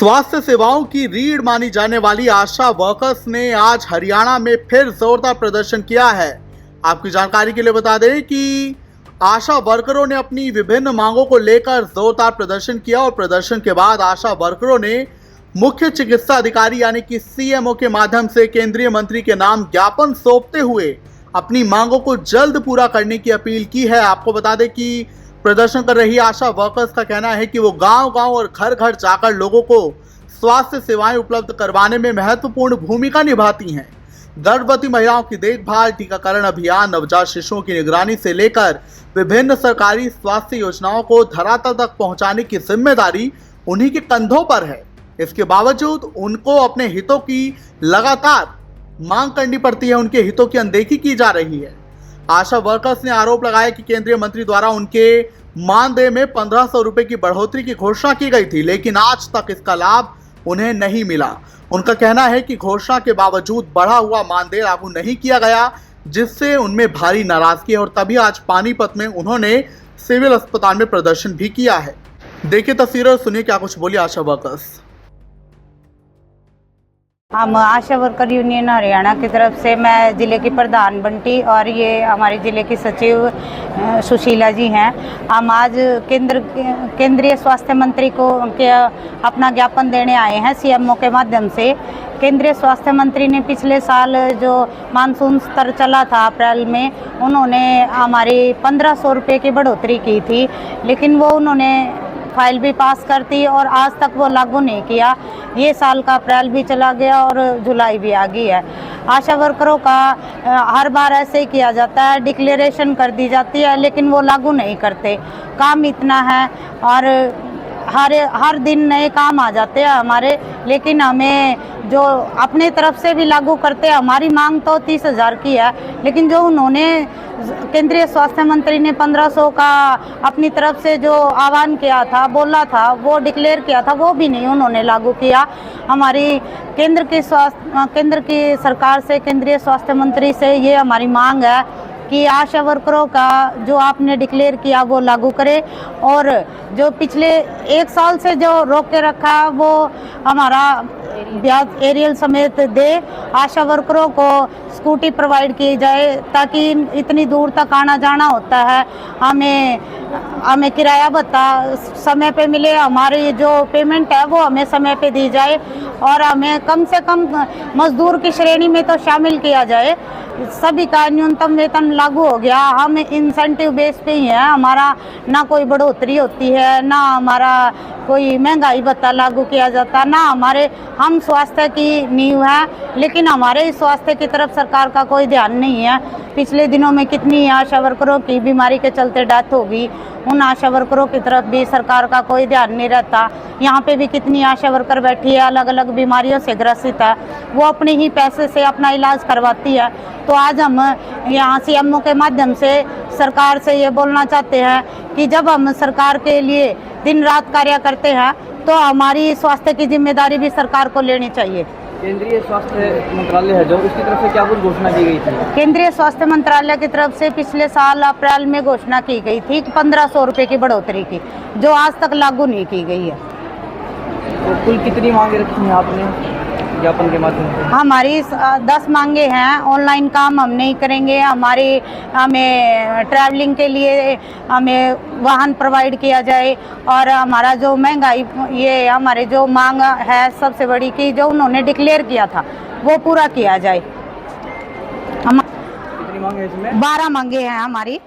स्वास्थ्य सेवाओं की रीढ़ मानी जाने वाली आशा वर्कर्स ने आज हरियाणा में फिर जोरदार प्रदर्शन किया है। आपकी जानकारी के लिए बता दें कि आशा वर्करों ने अपनी विभिन्न मांगों को लेकर जोरदार प्रदर्शन किया और प्रदर्शन के बाद आशा वर्करों ने मुख्य चिकित्सा अधिकारी यानी कि सीएमओ के माध्यम से केंद्रीय मंत्री के नाम ज्ञापन सौंपते हुए अपनी मांगों को जल्द पूरा करने की अपील की है। आपको बता दें कि प्रदर्शन कर रही आशा वर्कर्स का कहना है कि वो गांव-गांव और घर-घर जाकर लोगों को स्वास्थ्य सेवाएं उपलब्ध करवाने में महत्वपूर्ण भूमिका निभाती हैं। गर्भवती महिलाओं की देखभाल, टीकाकरण अभियान, नवजात शिशुओं की निगरानी से लेकर विभिन्न सरकारी स्वास्थ्य योजनाओं को धरातल तक पहुंचाने की जिम्मेदारी उन्हीं के कंधों पर है। इसके बावजूद उनको अपने हितों की लगातार मांग करनी पड़ती है, उनके हितों की अनदेखी की जा रही है। आशा वर्कर्स ने आरोप लगाया कि केंद्रीय मंत्री द्वारा उनके मानदेय में 1500 रुपए की बढ़ोतरी की घोषणा की गई थी, लेकिन आज तक इसका लाभ उन्हें नहीं मिला। उनका कहना है कि घोषणा के बावजूद बढ़ा हुआ मानदेय लागू नहीं किया गया, जिससे उनमें भारी नाराजगी है और तभी आज पानीपत में उन्होंने सिविल अस्पताल में प्रदर्शन भी किया है। देखिए तस्वीरें और सुनिए क्या कुछ बोली आशा वर्कर्स। हम आशा वर्कर यूनियन हरियाणा की तरफ से मैं ज़िले की प्रधान बंटी और ये हमारे ज़िले की सचिव सुशीला जी हैं। हम आज केंद्रीय स्वास्थ्य मंत्री को अपना ज्ञापन देने आए हैं सीएमओ के माध्यम से। केंद्रीय स्वास्थ्य मंत्री ने पिछले साल जो मानसून स्तर चला था अप्रैल में, उन्होंने हमारी 1500 रुपये की बढ़ोतरी की थी, लेकिन वो उन्होंने फाइल भी पास कर दी और आज तक वो लागू नहीं किया। ये साल का अप्रैल भी चला गया और जुलाई भी आ गई है। आशा वर्करों का हर बार ऐसे ही किया जाता है, डिक्लेरेशन कर दी जाती है लेकिन वो लागू नहीं करते। काम इतना है और हर दिन नए काम आ जाते हैं हमारे, लेकिन हमें जो अपने तरफ से भी लागू करते हैं। हमारी मांग तो 30,000 की है, लेकिन जो उन्होंने केंद्रीय स्वास्थ्य मंत्री ने 1500 का अपनी तरफ से जो आह्वान किया था, बोला था, वो डिक्लेयर किया था, वो भी नहीं उन्होंने लागू किया। हमारी केंद्र की सरकार से, केंद्रीय स्वास्थ्य मंत्री से ये हमारी मांग है कि आशा वर्करों का जो आपने डिक्लेयर किया वो लागू करें और जो पिछले 1 साल से जो रोक के रखा है वो हमारा ब्याज एरियल समेत दे। आशा वर्करों को स्कूटी प्रोवाइड की जाए ताकि इतनी दूर तक आना जाना होता है, हमें किराया भत्ता समय पे मिले, हमारी जो पेमेंट है वो हमें समय पे दी जाए और हमें कम से कम मजदूर की श्रेणी में तो शामिल किया जाए। सभी का न्यूनतम वेतन लागू हो गया, हम इंसेंटिव बेस पे ही हैं, हमारा ना कोई बढ़ोतरी होती है, ना हमारा कोई महंगाई भत्ता लागू किया जाता, ना हम स्वास्थ्य की नींव है, लेकिन हमारे स्वास्थ्य की तरफ सरकार का कोई ध्यान नहीं है। पिछले दिनों में कितनी आशा वर्करों की बीमारी के चलते डेथ होगी, उन आशा वर्करों की तरफ भी सरकार का कोई ध्यान नहीं रहता। यहाँ पे भी कितनी आशा वर्कर बैठी है, अलग अलग बीमारियों से ग्रसित है, वो अपने ही पैसे से अपना इलाज करवाती है। तो आज हम यहाँ सीएमओ के माध्यम से सरकार से ये बोलना चाहते हैं कि जब हम सरकार के लिए दिन रात कार्य करते हैं तो हमारी स्वास्थ्य की जिम्मेदारी भी सरकार को लेनी चाहिए। केंद्रीय स्वास्थ्य मंत्रालय है जो, उसकी तरफ से क्या कुछ घोषणा की गई थी? केंद्रीय स्वास्थ्य मंत्रालय की तरफ से पिछले साल अप्रैल में घोषणा की गई थी 1500 रुपये की बढ़ोतरी की, जो आज तक लागू नहीं की गई है। तो कुल कितनी मांगे रखी हैं आपने ज्ञापन के माध्यम से? हमारी 10 मांगे हैं। ऑनलाइन काम हम नहीं करेंगे, हमें ट्रैवलिंग के लिए हमें वाहन प्रोवाइड किया जाए और हमारा जो महंगाई, ये हमारे जो मांग है सबसे बड़ी की जो उन्होंने डिक्लेयर किया था वो पूरा किया जाए। कितनी मांगे हैं इसमें? 12 मांगे हैं हमारी।